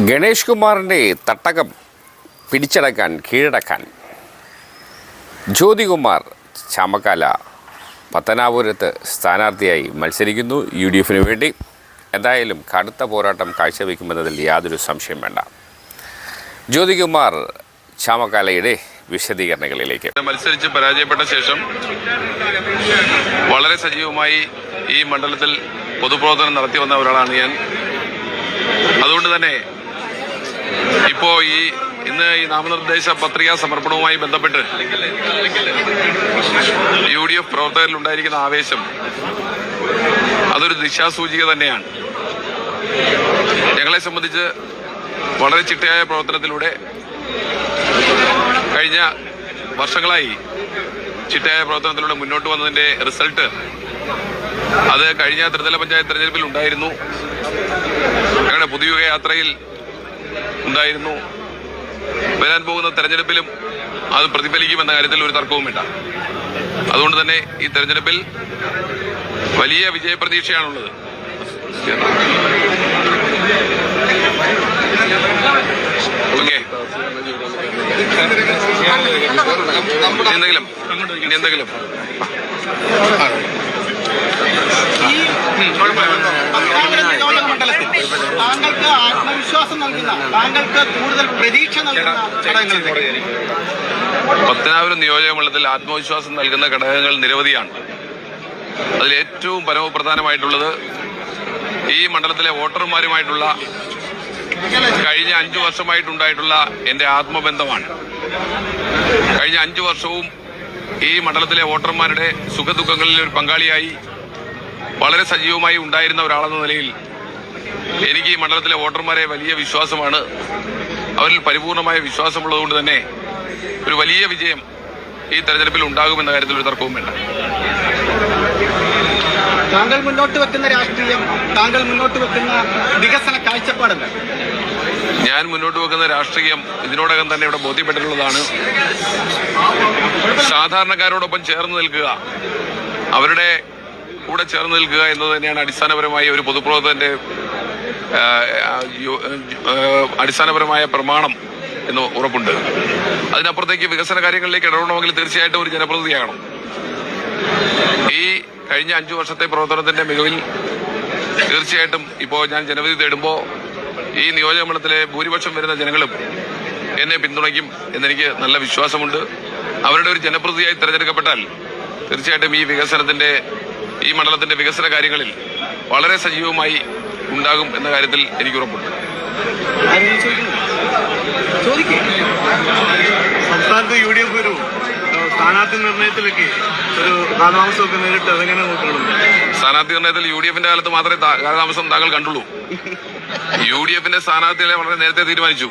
ഗണേഷ് കുമാറിൻ്റെ തട്ടകം പിടിച്ചടക്കാൻ കീഴടക്കാൻ ജ്യോതികുമാർ ചാമക്കാല പത്തനാപുരത്ത് സ്ഥാനാർത്ഥിയായി മത്സരിക്കുന്നു UDF വേണ്ടി. എന്തായാലും കടുത്ത പോരാട്ടം കാഴ്ചവെക്കുമെന്നതിൽ യാതൊരു സംശയം വേണ്ട. ജ്യോതികുമാർ ചാമക്കാലയുടെ വിശദീകരണങ്ങളിലേക്ക്. മത്സരിച്ച് പരാജയപ്പെട്ട ശേഷം വളരെ സജീവമായി ഈ മണ്ഡലത്തിൽ പൊതുപ്രവർത്തനം നടത്തി വന്ന ഒരാളാണ് ഞാൻ. അതുകൊണ്ട് തന്നെ ഇപ്പോൾ ഇന്ന് ഈ നാമനിർദ്ദേശ പത്രികാ സമർപ്പണവുമായി ബന്ധപ്പെട്ട് UDF പ്രവർത്തകരിൽ ഉണ്ടായിരിക്കുന്ന ആവേശം അതൊരു ദിശാസൂചിക തന്നെയാണ്. ഞങ്ങളെ സംബന്ധിച്ച് വളരെ ചിട്ടയായ പ്രവർത്തനത്തിലൂടെ കഴിഞ്ഞ വർഷങ്ങളായി ചിട്ടയായ പ്രവർത്തനത്തിലൂടെ മുന്നോട്ട് വന്നതിന്റെ റിസൾട്ട് അത് കഴിഞ്ഞ ത്രിതല പഞ്ചായത്ത് തെരഞ്ഞെടുപ്പിൽ ഉണ്ടായിരുന്നു, ഞങ്ങളുടെ പുതുയുഗ യാത്രയിൽ ഉണ്ടായിരുന്നു, വരാൻ പോകുന്ന തെരഞ്ഞെടുപ്പിലും അത് പ്രതിഫലിക്കുമെന്ന കാര്യത്തിൽ ഒരു തർക്കവും വേണ്ട. അതുകൊണ്ട് തന്നെ ഈ തെരഞ്ഞെടുപ്പിൽ വലിയ വിജയപ്രതീക്ഷയാണുള്ളത്. ഓക്കെ, ഇനി എന്തെങ്കിലും താങ്കൾക്ക് ആത്മവിശ്വാസം നൽകുന്ന, താങ്കൾക്ക് കൂടുതൽ പ്രതീക്ഷ നൽകുന്ന ഘടകങ്ങൾ? പത്തനാപുരം നിയോജകമണ്ഡലത്തിൽ ആത്മവിശ്വാസം നൽകുന്ന ഘടകങ്ങൾ നിരവധിയാണ്. അതിൽ ഏറ്റവും പരമപ്രധാനമായിട്ടുള്ളത് ഈ മണ്ഡലത്തിലെ വോട്ടർമാരുമായിട്ടുള്ള കഴിഞ്ഞ 5 വർഷമായിട്ടുണ്ടായിട്ടുള്ള എൻ്റെ ആത്മബന്ധമാണ്. കഴിഞ്ഞ 5 വർഷവും ഈ മണ്ഡലത്തിലെ വോട്ടർമാരുടെ സുഖദുഃഖങ്ങളിൽ ഒരു പങ്കാളിയായി വളരെ സജീവമായി ഉണ്ടായിരുന്ന ഒരാളെന്ന നിലയിൽ എനിക്ക് ഈ മണ്ഡലത്തിലെ വോട്ടർമാരെ വലിയ വിശ്വാസമാണ്. അവരിൽ പരിപൂർണമായ വിശ്വാസമുള്ളതുകൊണ്ട് തന്നെ ഒരു വലിയ വിജയം ഈ തെരഞ്ഞെടുപ്പിൽ ഉണ്ടാകുമെന്ന കാര്യത്തിൽ ഒരു തർക്കവും വേണ്ട. താങ്കൾ മുന്നോട്ട് വെക്കുന്ന രാഷ്ട്രീയം, താങ്കൾ മുന്നോട്ട് വെക്കുന്ന വികസന കാഴ്ചപ്പാടല്ല. ഞാൻ മുന്നോട്ട് വെക്കുന്ന രാഷ്ട്രീയം ഇതിനോടകം തന്നെ ഇവിടെ ബോധ്യപ്പെട്ടിട്ടുള്ളതാണ്. സാധാരണക്കാരോടൊപ്പം ചേർന്ന് നിൽക്കുക, അവരുടെ കൂടെ ചേർന്ന് നിൽക്കുക എന്നത് തന്നെയാണ് അടിസ്ഥാനപരമായ ഒരു പൊതുപ്രവർത്തകന്റെ അടിസ്ഥാനപരമായ പ്രമാണം എന്ന് ഉറപ്പുണ്ട്. അതിനപ്പുറത്തേക്ക് വികസന കാര്യങ്ങളിലേക്ക് ഇടപെടണമെങ്കിൽ തീർച്ചയായിട്ടും ഒരു ജനപ്രതിനിധിയാകണം. ഈ കഴിഞ്ഞ 5 വർഷത്തെ പ്രവർത്തനത്തിന്റെ മികവിൽ തീർച്ചയായിട്ടും ഇപ്പോൾ ഞാൻ ജനവിധി തേടുമ്പോൾ ഈ നിയോജകമണ്ഡലത്തിലെ ഭൂരിപക്ഷം വരുന്ന ജനങ്ങളും എന്നെ പിന്തുണയ്ക്കും എന്നെനിക്ക് നല്ല വിശ്വാസമുണ്ട്. അവരുടെ ഒരു ജനപ്രതിനിധിയായി തിരഞ്ഞെടുക്കപ്പെട്ടാൽ തീർച്ചയായിട്ടും ഈ മണ്ഡലത്തിന്റെ വികസന കാര്യങ്ങളിൽ വളരെ സജീവമായി ഉണ്ടാകും എന്ന കാര്യത്തിൽ എനിക്ക് ഉറപ്പുണ്ട്. സംസ്ഥാനത്ത് UDF ഒരു സ്ഥാനാർത്ഥി നിർണയത്തിലൊക്കെ ഒരു കാലതാമസമൊക്കെ നേരിട്ട് അതെങ്ങനെ നോക്കണം? സ്ഥാനാർത്ഥി നിർണയത്തിൽ UDFന്റെ കാലത്ത് മാത്രമേ കാലതാമസം താങ്കൾ കണ്ടുള്ളൂ. UDFന്റെ സ്ഥാനാർത്ഥികളെ വളരെ നേരത്തെ തീരുമാനിച്ചു.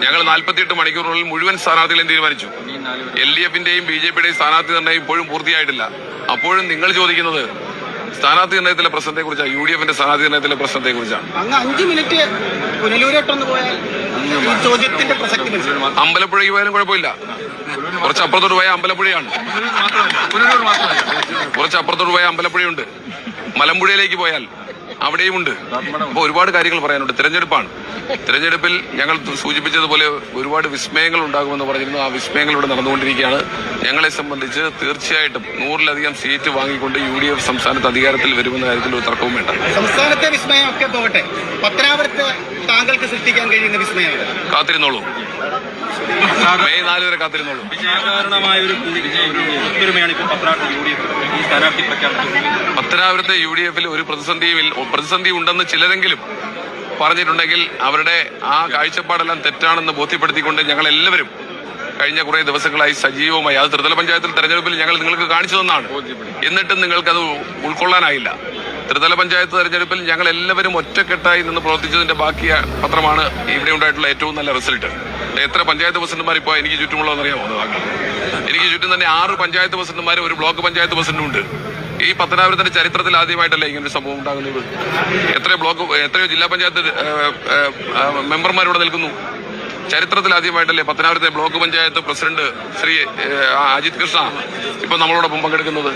ഞങ്ങൾ 48 മണിക്കൂറിനുള്ളിൽ മുഴുവൻ സ്ഥാനാർത്ഥികളെയും തീരുമാനിച്ചു. LDFന്റെയും BJPയുടെയും സ്ഥാനാർത്ഥി നിർണയം ഇപ്പോഴും പൂർത്തിയായിട്ടില്ല. അപ്പോഴും നിങ്ങൾ ചോദിക്കുന്നത് സ്ഥാനാർത്ഥി നിർണയത്തിലെ പ്രശ്നത്തെ കുറിച്ചാണ്, UDFന്റെ സ്ഥാനാർത്ഥി നിർണയത്തിലെ പ്രശ്നത്തെ കുറിച്ചാണ്. അമ്പലപ്പുഴയ്ക്ക് പോയാലും കുഴപ്പമില്ല, കുറച്ച് അപ്പുറത്തോട്ട് പോയ അമ്പലപ്പുഴയാണ്. കുറച്ച് അപ്പുറത്തോട്ട് പോയ അമ്പലപ്പുഴയുണ്ട്. മലമ്പുഴയിലേക്ക് പോയാൽ അവിടെയുമുണ്ട്. അപ്പോൾ ഒരുപാട് കാര്യങ്ങൾ പറയാനുണ്ട്. തിരഞ്ഞെടുപ്പിൽ ഞങ്ങൾ സൂചിപ്പിച്ചതുപോലെ ഒരുപാട് വിസ്മയങ്ങൾ ഉണ്ടാകുമെന്ന് പറഞ്ഞിരുന്നു. ആ വിസ്മയങ്ങൾ ഇവിടെ നടന്നുകൊണ്ടിരിക്കുകയാണ്. ഞങ്ങളെ സംബന്ധിച്ച് തീർച്ചയായിട്ടും 100-ലധികം സീറ്റ് വാങ്ങിക്കൊണ്ട് UDF സംസ്ഥാനത്ത് അധികാരത്തിൽ വരുമെന്ന കാര്യത്തിൽ ഒരു തർക്കവും വേണ്ട. സംസ്ഥാനത്തെ വിസ്മയം ഒക്കെ പോകട്ടെ, പത്തനാപുരത്ത് താങ്കൾക്ക് സൃഷ്ടിക്കാൻ കഴിയുന്ന വിസ്മയം കാത്തിരുന്നോളൂ. മെയ് 4 വരെ കാത്തിരുന്നോളൂ. പത്തനാപുരത്തെ UDFൽ ഒരു പ്രതിസന്ധി ഉണ്ടെന്ന് ചിലരെങ്കിലും പറഞ്ഞിട്ടുണ്ടെങ്കിൽ അവരുടെ ആ കാഴ്ചപ്പാടെല്ലാം തെറ്റാണെന്ന് ബോധ്യപ്പെടുത്തിക്കൊണ്ട് ഞങ്ങൾ എല്ലാവരും കഴിഞ്ഞ കുറെ ദിവസങ്ങളായി സജീവമായി, അത് ത്രിതല പഞ്ചായത്തിൽ തെരഞ്ഞെടുപ്പിൽ ഞങ്ങൾ നിങ്ങൾക്ക് കാണിച്ചു തന്നാണ്, എന്നിട്ടും നിങ്ങൾക്കത് ഉൾക്കൊള്ളാനായില്ല. ത്രിതല പഞ്ചായത്ത് തെരഞ്ഞെടുപ്പിൽ ഞങ്ങൾ എല്ലാവരും ഒറ്റക്കെട്ടായി നിന്ന് പ്രവർത്തിച്ചതിന്റെ ബാക്കി പത്രമാണ് ഇവിടെ ഉണ്ടായിട്ടുള്ള ഏറ്റവും നല്ല റിസൾട്ട്. എത്ര പഞ്ചായത്ത് പ്രസിഡന്റുമാർ ഇപ്പോൾ എനിക്ക് ചുറ്റുമുള്ളതെന്നറിയാമോ? എനിക്ക് ചുറ്റും തന്നെ 6 പഞ്ചായത്ത് പ്രസിഡന്റുമാരും ഒരു ബ്ലോക്ക് പഞ്ചായത്ത് പ്രസിഡന്റും ഉണ്ട്. ഈ പത്തനാപുരത്തിന്റെ ചരിത്രത്തിൽ ആദ്യമായിട്ടല്ലേ ഇങ്ങനൊരു സംഭവം ഉണ്ടാകുന്നത്? എത്രയോ ജില്ലാ പഞ്ചായത്ത് മെമ്പർമാരിവിടെ നിൽക്കുന്നു. ചരിത്രത്തിൽ ആദ്യമായിട്ടല്ലേ പത്തനാപുരത്തെ ബ്ലോക്ക് പഞ്ചായത്ത് പ്രസിഡന്റ് ശ്രീ അജിത് കൃഷ്ണ ഇപ്പൊ നമ്മളോടൊപ്പം പങ്കെടുക്കുന്നത്.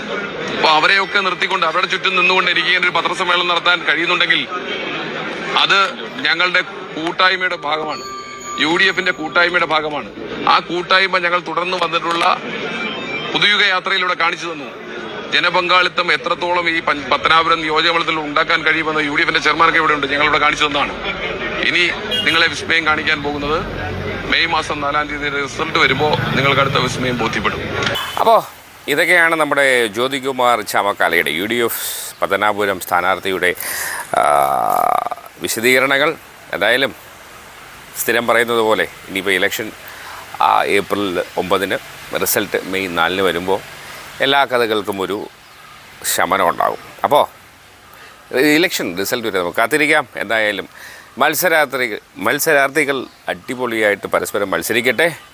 അപ്പൊ അവരെയൊക്കെ നിർത്തിക്കൊണ്ട് അവരുടെ ചുറ്റും നിന്നുകൊണ്ട് എനിക്ക് ഇങ്ങനെ ഒരു പത്രസമ്മേളനം നടത്താൻ കഴിയുന്നുണ്ടെങ്കിൽ അത് ഞങ്ങളുടെ കൂട്ടായ്മയുടെ ഭാഗമാണ്, UDF-ന്റെ കൂട്ടായ്മയുടെ ഭാഗമാണ്. ആ കൂട്ടായ്മ ഞങ്ങൾ തുടർന്ന് വന്നിട്ടുള്ള പുതുയുഗ യാത്രയിലൂടെ കാണിച്ചു തന്നു. ജനപങ്കാളിത്തം എത്രത്തോളം ഈ പത്തനാപുരം നിയോജകമണ്ഡലത്തിൽ ഉണ്ടാക്കാൻ കഴിയുമെന്ന് UDF-ന്റെ ചെയർമാനൊക്കെ ഇവിടെ ഉണ്ട്, ഞങ്ങളിവിടെ കാണിച്ചു തന്നതാണ്. ഇനി നിങ്ങളെ വിസ്മയം കാണിക്കാൻ പോകുന്നത് മെയ് മാസം 4-ാം തീയതി റിസൾട്ട് വരുമ്പോൾ നിങ്ങൾക്ക് അടുത്ത വിസ്മയം ബോധ്യപ്പെടും. അപ്പോൾ ഇതൊക്കെയാണ് നമ്മുടെ ജ്യോതികുമാർ ചാമക്കാലയുടെ UDF പത്തനാപുരം സ്ഥാനാർത്ഥിയുടെ വിശദീകരണങ്ങൾ. എന്തായാലും സ്ഥിരം പറയുന്നത് പോലെ ഇനിയിപ്പോൾ ഇലക്ഷൻ ഏപ്രിൽ 9-ന് റിസൾട്ട് മെയ് 4-ന് വരുമ്പോൾ എല്ലാ കഥകൾക്കും ഒരു ശമനം ഉണ്ടാകും. അപ്പോൾ ഇലക്ഷൻ റിസൾട്ട് വരെ നമുക്ക് കാത്തിരിക്കാം. എന്തായാലും മത്സരാർത്ഥികൾ അടിപൊളിയായിട്ട് പരസ്പരം മത്സരിക്കട്ടെ.